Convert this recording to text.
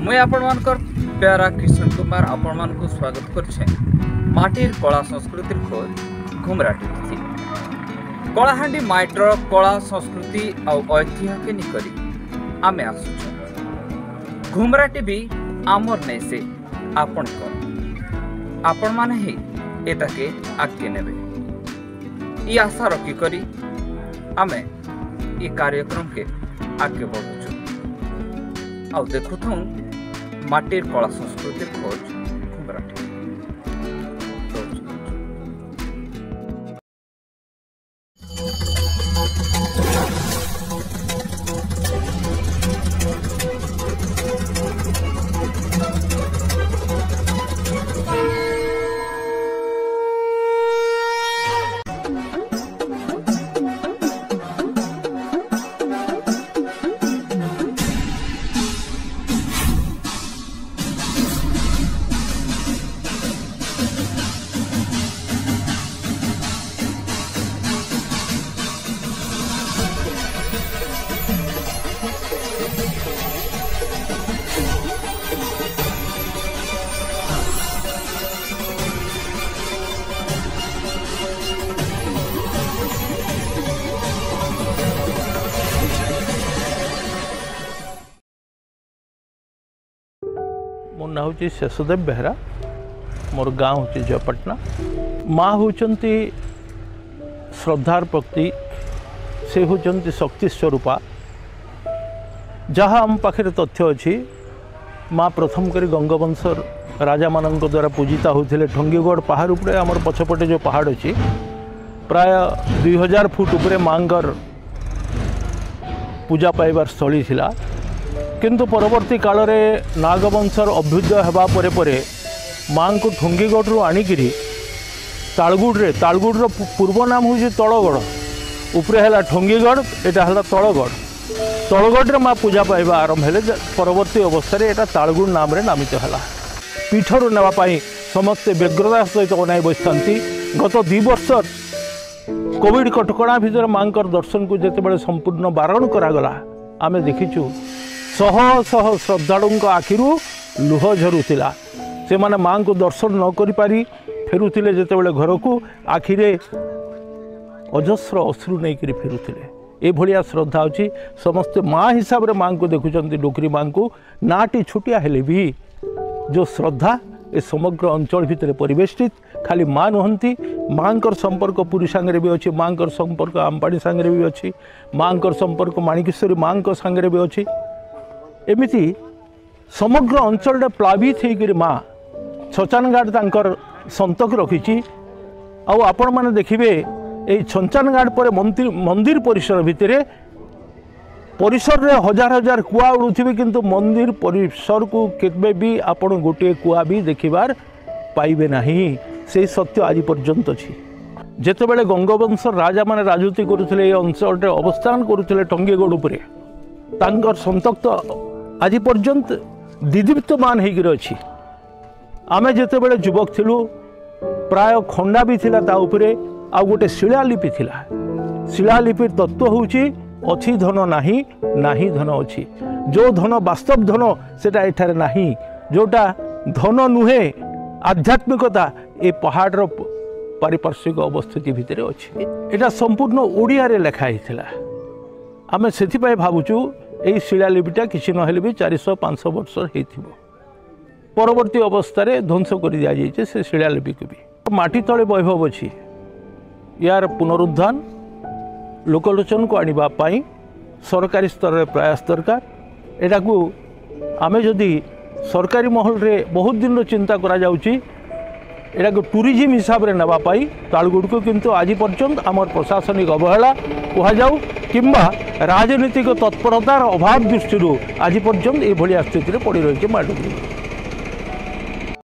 मुई आपणमानकर प्यारा कृष्ण कुमार आपणमानकु स्वागत करछे माटीर कला संस्कृति खोज घुमराटी थी। कलाहांडी माइटर कला संस्कृति और ऐतिह्य के निकरी आमे आसुछ। घुमराटी भी आमर नहीं से आपण माने ही एताके आगे नेबे ई आशा रखी करी आमे ई कार्यक्रम के आगे बढ़ुछु आउ देखुथु माटीर कला संस्कृति खोज घुमराटी। मो ना हूँ शेषदेव बेहरा, मोर गाँव हूँ जयपटना। माँ होचंती श्रद्धार प्रति, से होचंती शक्ति स्वरूपा। जहाँ आम पाखे तथ्य अच्छी माँ प्रथम करी गंगवंश राजा मान द्वारा पूजिता होते। ठंगीगढ़ पहाड़ उपरे आमर पछपटे जो पहाड़ अच्छी प्राय 2000 फुट उपरे मांगर पूजा पाइबार स्थली थिला। किंतु परवर्ती काल रे नागवंशर अभ्युदय होगा परे माँ को ठुंगीगढ़ आणिकी तालगुड़ पूर्व नाम हूँ तलगढ़, उपरे है ठुंगीगढ़, एटा है तलगढ़ माँ पूजा पाइबा आरंभ है। परवर्ती अवस्था एटा तालगुड़ नाम रे नामित है। पीठर नापी समस्ते व्यग्रता सहित अनाई बसती। गत 2 वर्ष कोविड कटकणा भितर माँ दर्शन को जिते संपूर्ण बारण करागला आमे देखीचु शह शह श्रद्धालु आखिरू लुह झरुला। से माने माँ को दर्शन न करि पारी फेरुथिले जेतेबेले घर को आखिरे अजस्र अश्रु नहीं करी फेरुथिले। ए भलिया श्रद्धा अछि। समस्त माँ हिसाब रे माँ को देखुचंती डोकरी माँ को नाटी छुटिया हेले भी जो श्रद्धा ए समग्र अंचल भितर परिवेष्टित। खाली माँ नुहंती, माँ संपर्क पुरी सांगरे भी अच्छी, माँ संपर्क आमपाड़ी सांगरे भी अच्छी, माँ संपर्क माणिकेश्वरी माँ सांगरे भी अच्छी। एमिति समग्र अंचल प्लावित होकर माँ छचानगाड़ तांकर संतक रखी। आपण माने देखिबे ए छचानगाड़ पर मंदिर परिसर भितर परिसर रे हजार हजार कुआ उड़ुथिबे, किंतु मंदिर परिसर को केबे भी आपण गोटे कुआ भी देखिबार पाइबे नहीं। से सत्य आज पर्यंत अछि। जेतेबेले गंगवंश राजा माने राजनीति करुथिले, अंचल रे अवस्थान करुथिले टंगीगढ़ उपरे, तांकर संतक तो आज पर्यंत दीदीप्तमान होकर अच्छी। आमे जेतेबेले युवक थिलु प्राय खंडा भी थिला ता उपरे आ गोटे शिलालिपि थिला। शिलालिपिर तत्व होउची अच्छी धन नाही, नाही धन अच्छी। जो धन वास्तव धन सेटा एठारे नाही, जोटा धन नुहे आध्यात्मिकता ए पहाड़ पारिपार्श्विक अवस्थिति भितर अच्छी। एटा संपूर्ण ओडिया रे लेखा हिथिला। आमे सेथिपाई भाबुचु यही शिलालिपिटा किसी नहेले भी 400-500 वर्ष हो। परवर्ती अवस्था ध्वंस कर दि जाए से शिलालिपि को भी। माटी तले वैभव अच्छी। यार पुनरुद्धान लोकलोचन को आने सरकारी स्तर में प्रयास दरकार। एटा को आमे जदि सरकारी महल रे बहुत दिन चिंता करा जाउची, एटा को टूरिज्म हिसाब रे नबा पाई तालगुड़ को, किंतु आज पर्यंत आमर प्रशासनिक अवहेला कह जाऊ किंबा राजनीतिक तत्परतार अभाव दृष्टि आज पर्यंत ये स्थिति पड़ रही है माडुगुरी।